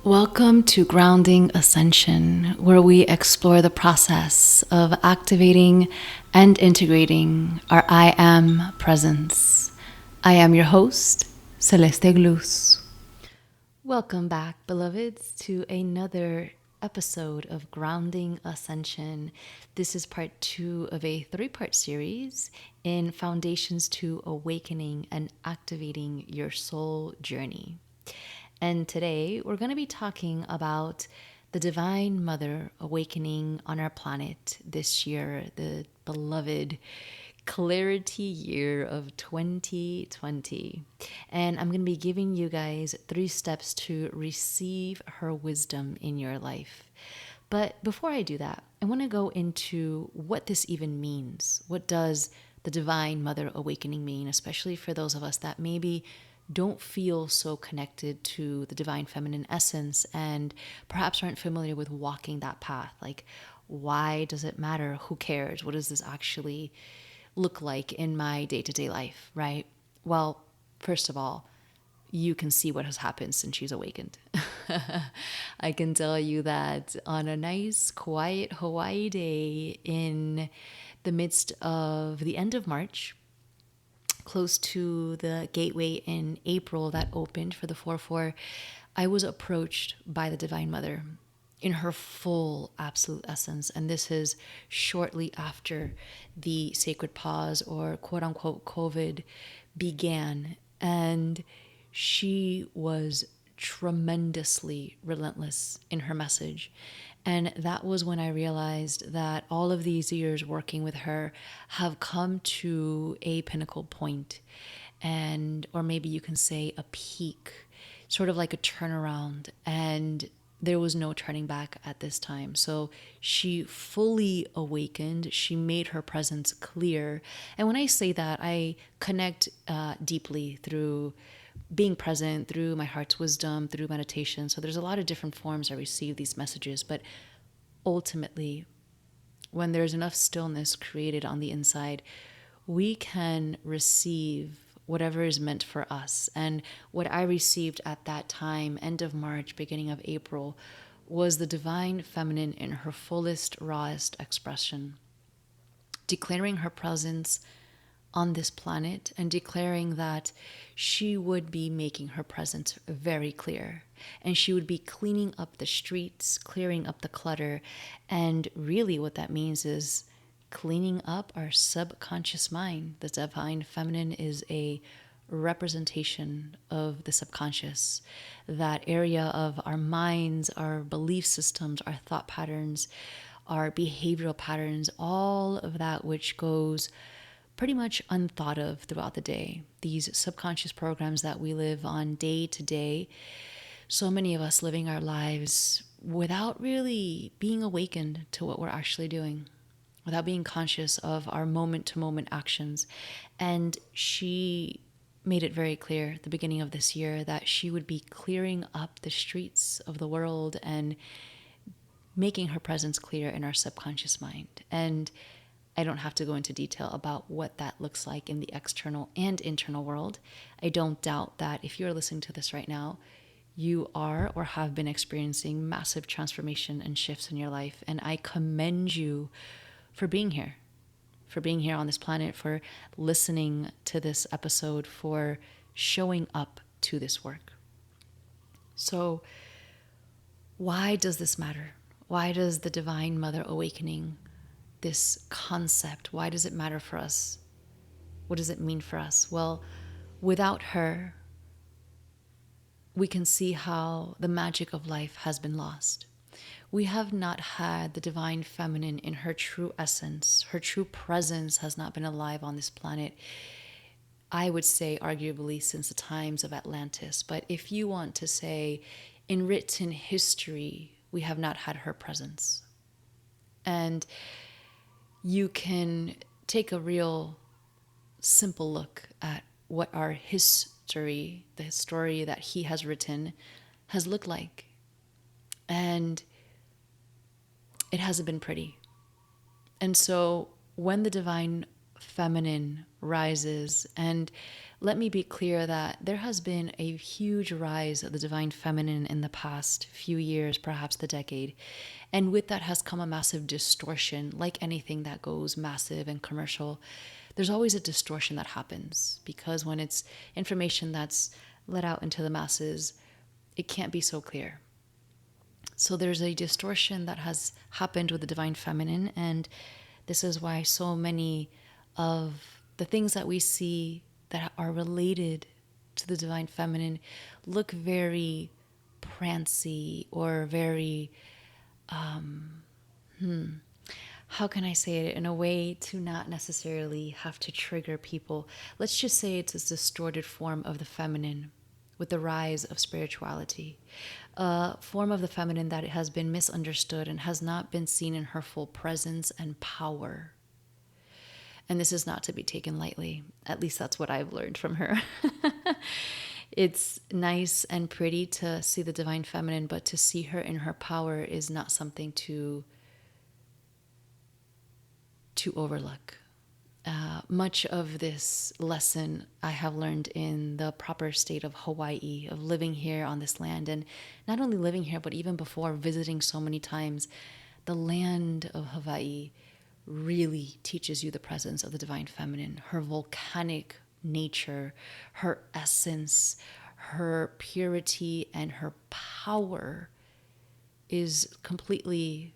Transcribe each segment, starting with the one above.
Welcome to Grounding Ascension, where we explore the process of activating and integrating our I Am presence. I am your host, Celeste Glus. Welcome back, beloveds, to another episode of Grounding Ascension. This is part 2 of a 3-part series in Foundations to Awakening and Activating Your Soul Journey. And today we're going to be talking about the Divine Mother awakening on our planet this year, the beloved clarity year of 2020. And I'm going to be giving you guys 3 steps to receive her wisdom in your life. But before I do that, I want to go into what this even means. What does the Divine Mother awakening mean, especially for those of us that maybe don't feel so connected to the divine feminine essence and perhaps aren't familiar with walking that path? Like, why does it matter? Who cares? What does this actually look like in my day-to-day life, right? Well, first of all, you can see what has happened since she's awakened. I can tell you that on a nice, quiet Hawaii day in the midst of the end of March, close to the gateway in April that opened for the 4/4, I was approached by the Divine Mother in her full absolute essence. And this is shortly after the sacred pause, or quote unquote COVID, began. And she was tremendously relentless in her message. And that was when I realized that all of these years working with her have come to a pinnacle point, and, or maybe you can say a peak, sort of like a turnaround. And there was no turning back at this time. So she fully awakened. She made her presence clear. And when I say that, I connect deeply through being present, through my heart's wisdom, through meditation. So there's a lot of different forms I receive these messages. But ultimately, when there's enough stillness created on the inside, we can receive whatever is meant for us. And what I received at that time, end of March, beginning of April, was the divine feminine in her fullest, rawest expression, declaring her presence on this planet and declaring that she would be making her presence very clear, and she would be cleaning up the streets, clearing up the clutter. And really what that means is cleaning up our subconscious mind. The divine feminine is a representation of the subconscious, that area of our minds, our belief systems, our thought patterns, our behavioral patterns, all of that which goes pretty much unthought of throughout the day. These subconscious programs that we live on day to day, so many of us living our lives without really being awakened to what we're actually doing, without being conscious of our moment-to-moment actions. And she made it very clear at the beginning of this year that she would be clearing up the streets of the world and making her presence clear in our subconscious mind. And I don't have to go into detail about what that looks like in the external and internal world. I don't doubt that if you're listening to this right now, you are or have been experiencing massive transformation and shifts in your life. And I commend you for being here, on this planet, for listening to this episode, for showing up to this work. So why does this matter? Why does the Divine Mother awakening, this concept, why does it matter for us? What does it mean for us? Well, without her, we can see how the magic of life has been lost. We have not had the divine feminine in her true essence. Her true presence has not been alive on this planet, I would say arguably since the times of Atlantis. But if you want to say in written history, we have not had her presence. And you can take a real simple look at what our history, the story that he has written, has looked like. And it hasn't been pretty. And so when the divine feminine rises. And let me be clear that there has been a huge rise of the divine feminine in the past few years, perhaps the decade. And with that has come a massive distortion. Like anything that goes massive and commercial, there's always a distortion that happens, because when it's information that's let out into the masses, it can't be so clear. So there's a distortion that has happened with the divine feminine, and this is why so many of the things that we see that are related to the divine feminine look very prancy or very, how can I say it in a way to not necessarily have to trigger people? Let's just say it's a distorted form of the feminine with the rise of spirituality, a form of the feminine that has been misunderstood and has not been seen in her full presence and power. And this is not to be taken lightly. At least that's what I've learned from her. It's nice and pretty to see the divine feminine, but to see her in her power is not something to overlook. Much of this lesson I have learned in the proper state of Hawaii, of living here on this land, and not only living here, but even before visiting so many times. The land of Hawaii really teaches you the presence of the divine feminine, her volcanic nature, her essence, her purity, and her power is completely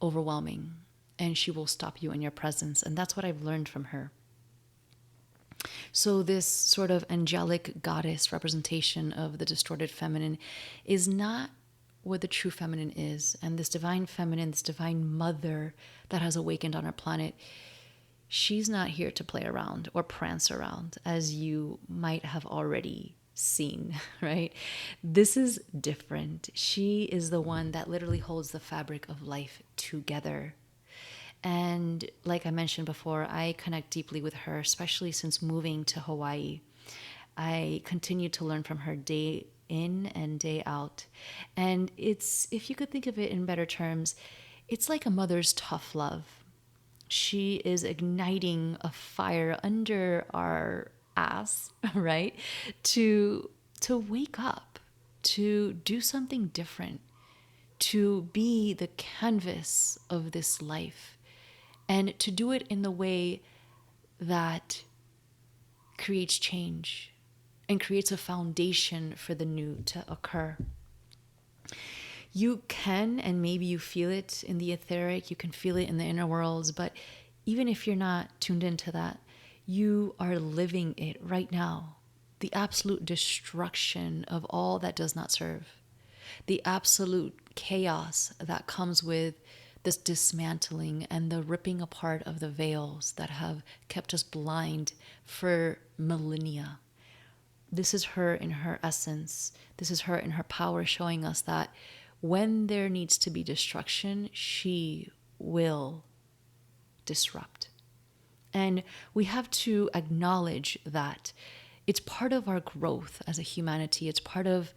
overwhelming. And she will stop you in your presence. And that's what I've learned from her. So this sort of angelic goddess representation of the distorted feminine is not what the true feminine is. And this divine feminine, this divine mother that has awakened on our planet, she's not here to play around or prance around, as you might have already seen, right? This is different. She is the one that literally holds the fabric of life together. And like I mentioned before, I connect deeply with her, especially since moving to Hawaii. I continue to learn from her day in and day out. And it's, if you could think of it in better terms, it's like a mother's tough love. She is igniting a fire under our ass, right? To wake up, to do something different, to be the canvas of this life, and to do it in the way that creates change and creates a foundation for the new to occur. You can, and maybe you feel it in the etheric, you can feel it in the inner worlds, but even if you're not tuned into that, you are living it right now. The absolute destruction of all that does not serve. The absolute chaos that comes with this dismantling and the ripping apart of the veils that have kept us blind for millennia. This is her in her essence. This is her in her power, showing us that when there needs to be destruction, she will disrupt. And we have to acknowledge that it's part of our growth as a humanity. It's part of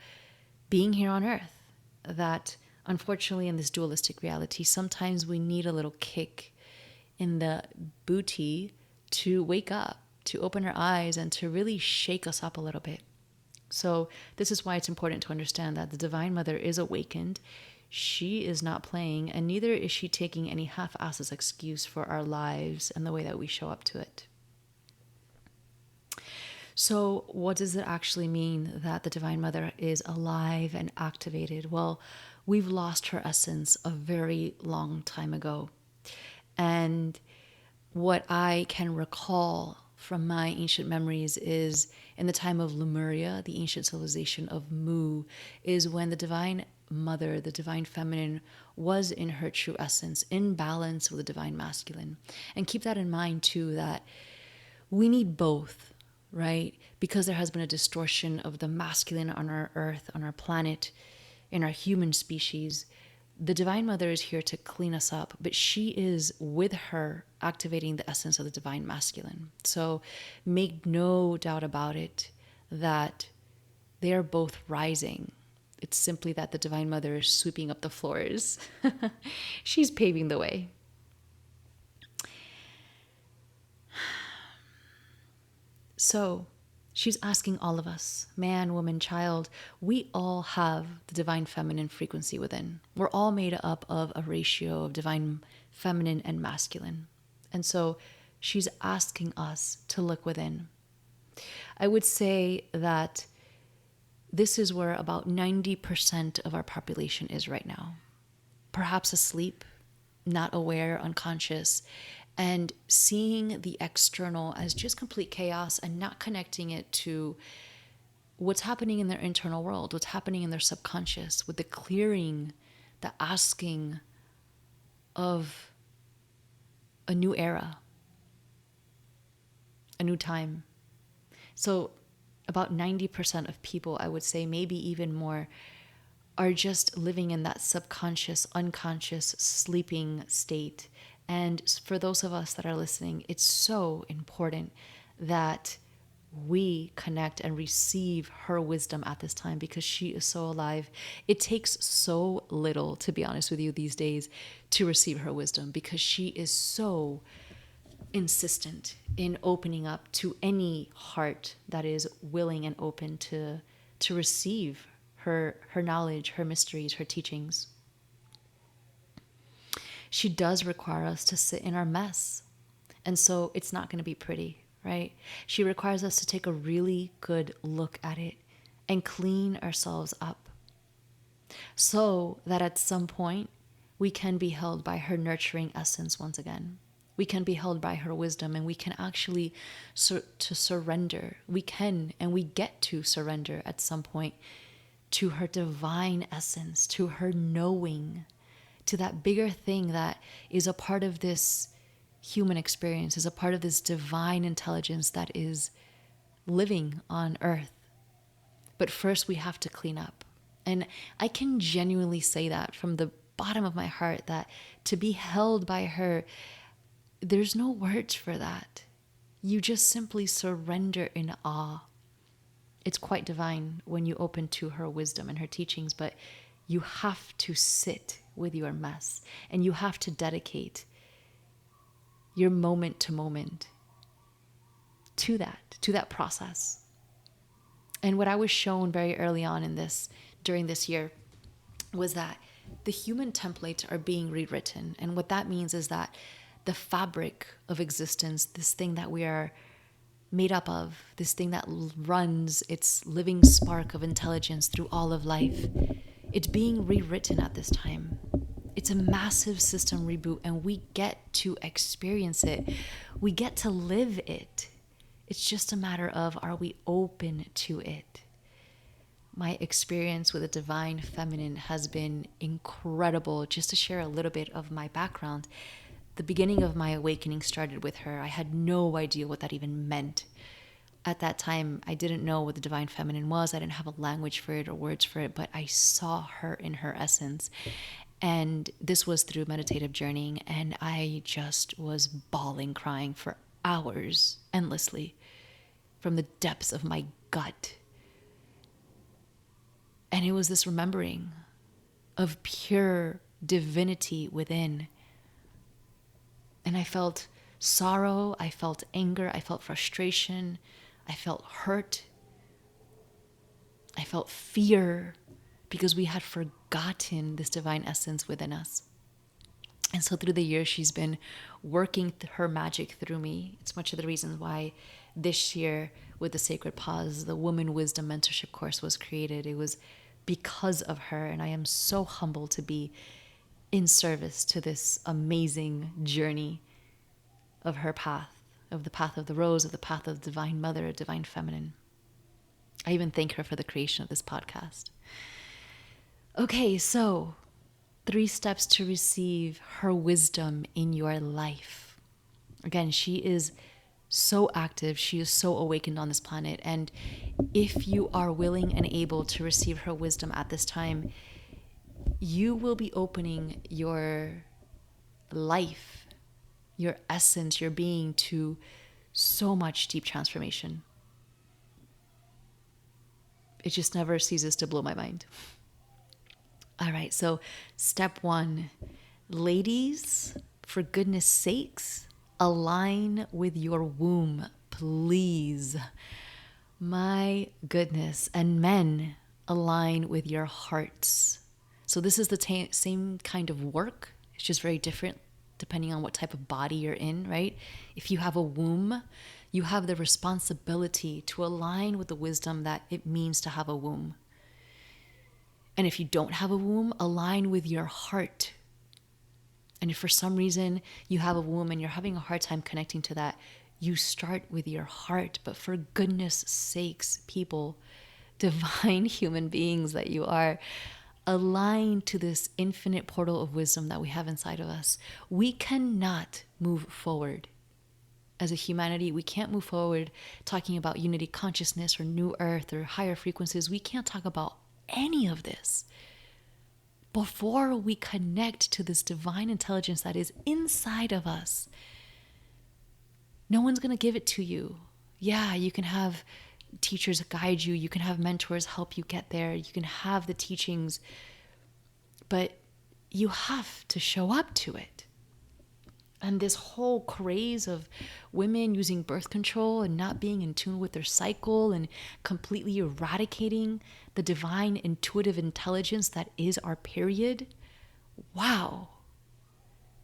being here on earth, that unfortunately in this dualistic reality, sometimes we need a little kick in the booty to wake up, to open our eyes, and to really shake us up a little bit. So this is why it's important to understand that the Divine Mother is awakened. She is not playing, and neither is she taking any half-assed excuse for our lives and the way that we show up to it. So what does it actually mean that the Divine Mother is alive and activated? Well, we've lost her essence a very long time ago. And what I can recall from my ancient memories is in the time of Lemuria, the ancient civilization of Mu, is when the Divine Mother, the Divine Feminine, was in her true essence, in balance with the Divine Masculine. And keep that in mind too, that we need both, right? Because there has been a distortion of the masculine on our earth, on our planet, in our human species. The Divine Mother is here to clean us up, but she is with her activating the essence of the Divine Masculine. So make no doubt about it that they are both rising. It's simply that the Divine Mother is sweeping up the floors. She's paving the way. So she's asking all of us, man, woman, child, we all have the divine feminine frequency within. We're all made up of a ratio of divine feminine and masculine. And so she's asking us to look within. I would say that this is where about 90% of our population is right now. Perhaps asleep, not aware, unconscious, and seeing the external as just complete chaos and not connecting it to what's happening in their internal world, what's happening in their subconscious, with the clearing, the asking of a new era, a new time. So about 90% of people, I would say, maybe even more, are just living in that subconscious, unconscious, sleeping state. And for those of us that are listening, it's so important that we connect and receive her wisdom at this time, because she is so alive. It takes so little, to be honest with you, these days to receive her wisdom, because she is so insistent in opening up to any heart that is willing and open to receive her knowledge, her mysteries, her teachings. She does require us to sit in our mess. And so it's not going to be pretty, right? She requires us to take a really good look at it and clean ourselves up, so that at some point we can be held by her nurturing essence once again. We can be held by her wisdom, and we can actually to surrender. We can and we get to surrender at some point to her divine essence, to her knowing, to that bigger thing that is a part of this human experience, is a part of this divine intelligence that is living on earth. But first we have to clean up. And I can genuinely say that from the bottom of my heart, that to be held by her, there's no words for that. You just simply surrender in awe. It's quite divine when you open to her wisdom and her teachings, but you have to sit with your mess, and you have to dedicate your moment to moment to that process. And what I was shown very early on during this year, was that the human templates are being rewritten. And what that means is that the fabric of existence, this thing that we are made up of, this thing that runs its living spark of intelligence through all of life, it's being rewritten at this time. It's a massive system reboot, and we get to experience it. We get to live it. It's just a matter of, are we open to it? My experience with the divine feminine has been incredible. Just to share a little bit of my background, the beginning of my awakening started with her. I had no idea what that even meant. At that time, I didn't know what the divine feminine was. I didn't have a language for it or words for it, but I saw her in her essence. And this was through meditative journeying, and I just was bawling, crying for hours, endlessly, from the depths of my gut. And it was this remembering of pure divinity within. And I felt sorrow, I felt anger, I felt frustration, I felt hurt, I felt fear, because we had forgotten this divine essence within us. And so through the years, she's been working her magic through me. It's much of the reason why this year, with the Sacred Pause, the Woman Wisdom Mentorship course was created. It was because of her, and I am so humbled to be in service to this amazing journey of her path, of the path of the rose, of the path of Divine Mother, Divine Feminine. I even thank her for the creation of this podcast. Okay, so 3 steps to receive her wisdom in your life. Again, she is so active. She is so awakened on this planet. And if you are willing and able to receive her wisdom at this time, you will be opening your life, your essence, your being to so much deep transformation. It just never ceases to blow my mind. All right, so step 1, ladies, for goodness sakes, align with your womb. please. My goodness. And men, align with your hearts. So this is the same kind of work. It's just very different depending on what type of body you're in, right? If you have a womb, you have the responsibility to align with the wisdom that it means to have a womb. And if you don't have a womb, align with your heart. And if for some reason you have a womb and you're having a hard time connecting to that, you start with your heart. But for goodness sakes, people, divine human beings that you are, align to this infinite portal of wisdom that we have inside of us. We cannot move forward as a humanity. We can't move forward talking about unity consciousness or new earth or higher frequencies. We can't talk about any of this before we connect to this divine intelligence that is inside of us. No one's going to give it to you. Yeah, you can have teachers guide you. You can have mentors help you get there. You can have the teachings, but you have to show up to it. And this whole craze of women using birth control and not being in tune with their cycle and completely eradicating the divine intuitive intelligence that is our period. Wow.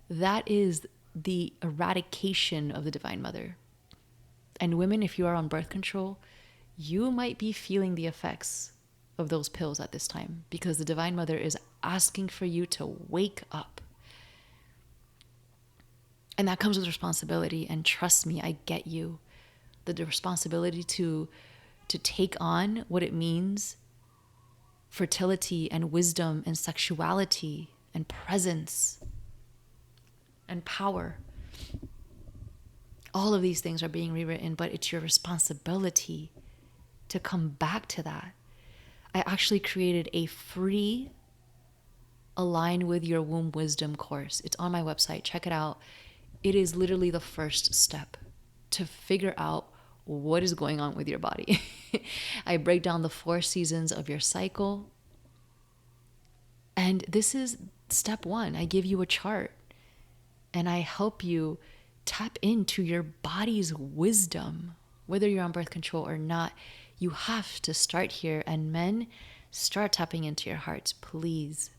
That is the eradication of the Divine Mother. And women, if you are on birth control, you might be feeling the effects of those pills at this time, because the Divine Mother is asking for you to wake up. And that comes with responsibility. And trust me, I get you. The responsibility to take on what it means, fertility and wisdom and sexuality and presence and power. All of these things are being rewritten, but it's your responsibility to come back to that. I actually created a free Align with Your Womb Wisdom course. It's on my website. Check it out. It is literally the first step to figure out what is going on with your body. I break down the 4 seasons of your cycle. And this is step 1. I give you a chart and I help you tap into your body's wisdom. Whether you're on birth control or not, you have to start here. And men, start tapping into your hearts, please.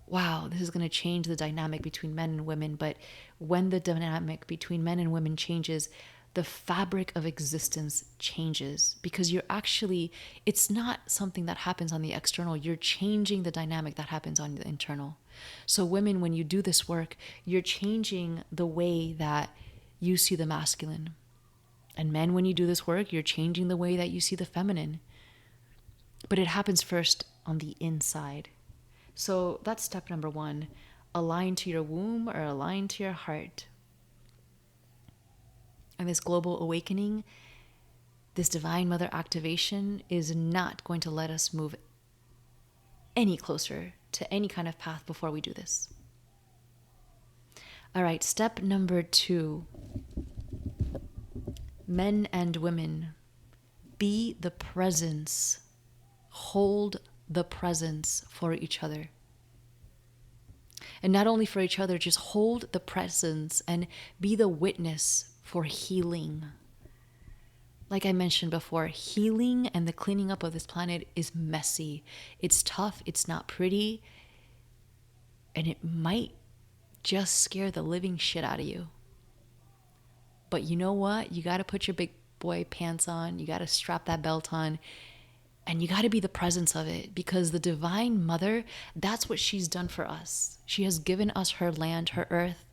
Wow, this is going to change the dynamic between men and women. But when the dynamic between men and women changes, the fabric of existence changes, because it's not something that happens on the external. You're changing the dynamic that happens on the internal. So women, when you do this work, you're changing the way that you see the masculine. And men, when you do this work, you're changing the way that you see the feminine. But it happens first on the inside. So that's step number 1. Align to your womb or align to your heart. And this global awakening, this Divine Mother activation is not going to let us move any closer to any kind of path before we do this. All right, step number 2. Men and women, be the presence. Hold the presence for each other. And not only for each other, just hold the presence and be the witness for healing. Like I mentioned before, healing and the cleaning up of this planet is messy. It's tough, it's not pretty, and it might just scare the living shit out of you. But you know what? You got to put your big boy pants on, you got to strap that belt on, and you got to be the presence of it, because the Divine Mother, that's what she's done for us. She has given us her land, her earth.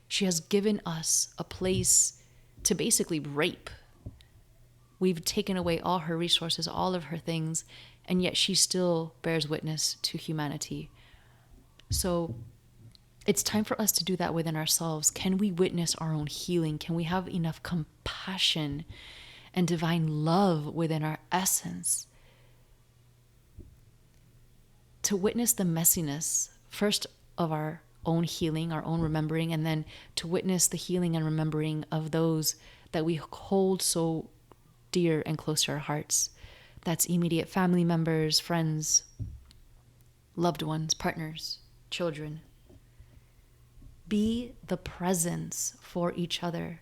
She has given us a place to basically rape. We've taken away all her resources, all of her things, and yet she still bears witness to humanity. So it's time for us to do that within ourselves. Can we witness our own healing? Can we have enough compassion and divine love within our essence to witness the messiness, first of our own healing, our own remembering, and then to witness the healing and remembering of those that we hold so dear and close to our hearts. That's immediate family members, friends, loved ones, partners, children. Be the presence for each other.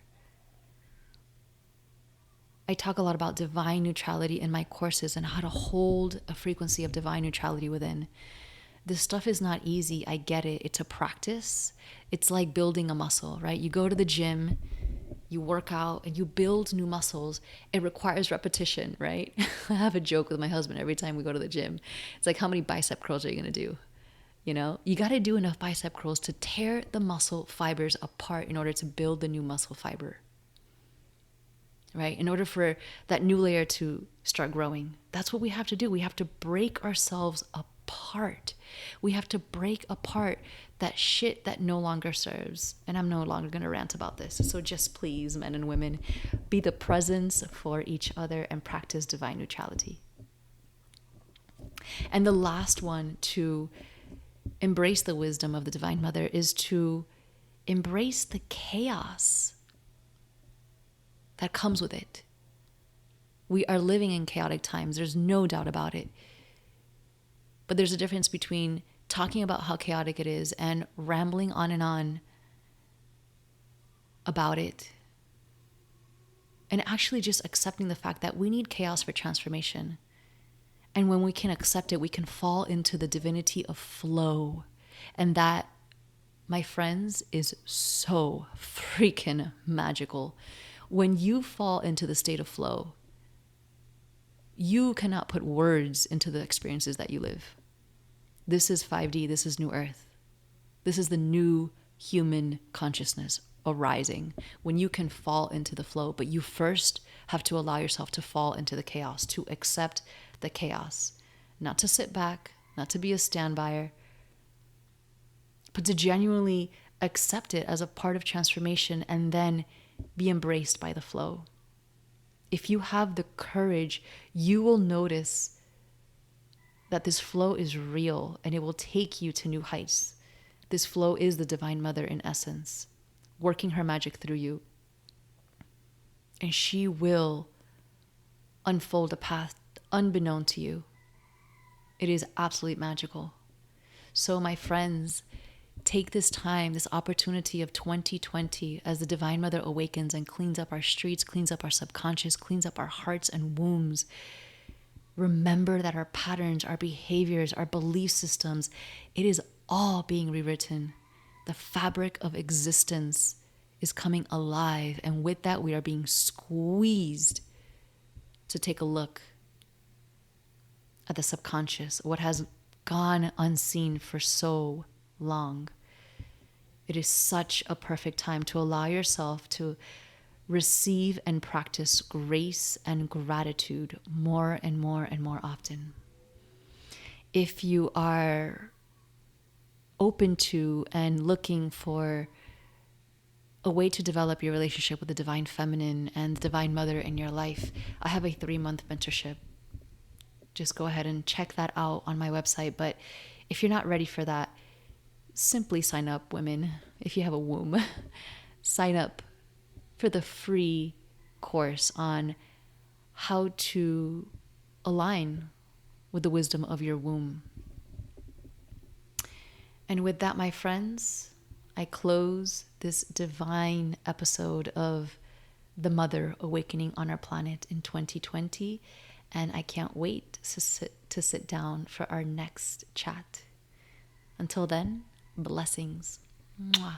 I talk a lot about divine neutrality in my courses and how to hold a frequency of divine neutrality within. This stuff is not easy. I get it. It's a practice. It's like building a muscle, right? You go to the gym, you work out, and you build new muscles. It requires repetition, right? I have a joke with my husband every time we go to the gym. It's like, how many bicep curls are you going to do? You know, you got to do enough bicep curls to tear the muscle fibers apart in order to build the new muscle fiber, right? In order for that new layer to start growing. That's what we have to do. We have to break ourselves apart. We have to break apart that shit that no longer serves. And I'm no longer going to rant about this. So just please, men and women, be the presence for each other and practice divine neutrality. And the last one to embrace the wisdom of the Divine Mother is to embrace the chaos that comes with it. We are living in chaotic times. There's no doubt about it. But there's a difference between talking about how chaotic it is and rambling on about it, and actually just accepting the fact that we need chaos for transformation. And when we can accept it, we can fall into the divinity of flow. And that, my friends, is so freaking magical. When you fall into the state of flow, you cannot put words into the experiences that you live. This is 5D. This is New Earth. This is the new human consciousness arising when you can fall into the flow. But you first have to allow yourself to fall into the chaos, to accept the chaos, not to sit back, not to be a standbyer, but to genuinely accept it as a part of transformation and then be embraced by the flow. If you have the courage, you will notice that this flow is real and it will take you to new heights. This flow is the Divine Mother in essence, working her magic through you. And she will unfold a path unbeknown to you. It is absolutely magical. So my friends, take this time, this opportunity of 2020 as the Divine Mother awakens and cleans up our streets, cleans up our subconscious, cleans up our hearts and wombs. Remember that our patterns, our behaviors, our belief systems, it is all being rewritten. The fabric of existence is coming alive, and with that we are being squeezed to take a look at the subconscious, what has gone unseen for so long. It is such a perfect time to allow yourself to receive and practice grace and gratitude more and more and more often. If you are open to and looking for a way to develop your relationship with the Divine Feminine and the Divine Mother in your life, I have a 3-month mentorship. Just go ahead and check that out on my website. But if you're not ready for that, simply sign up, women. If you have a womb, sign up for the free course on how to align with the wisdom of your womb. And with that, my friends, I close this divine episode of the Mother awakening on our planet in 2020. And I can't wait to sit down for our next chat. Until then, blessings. Mwah.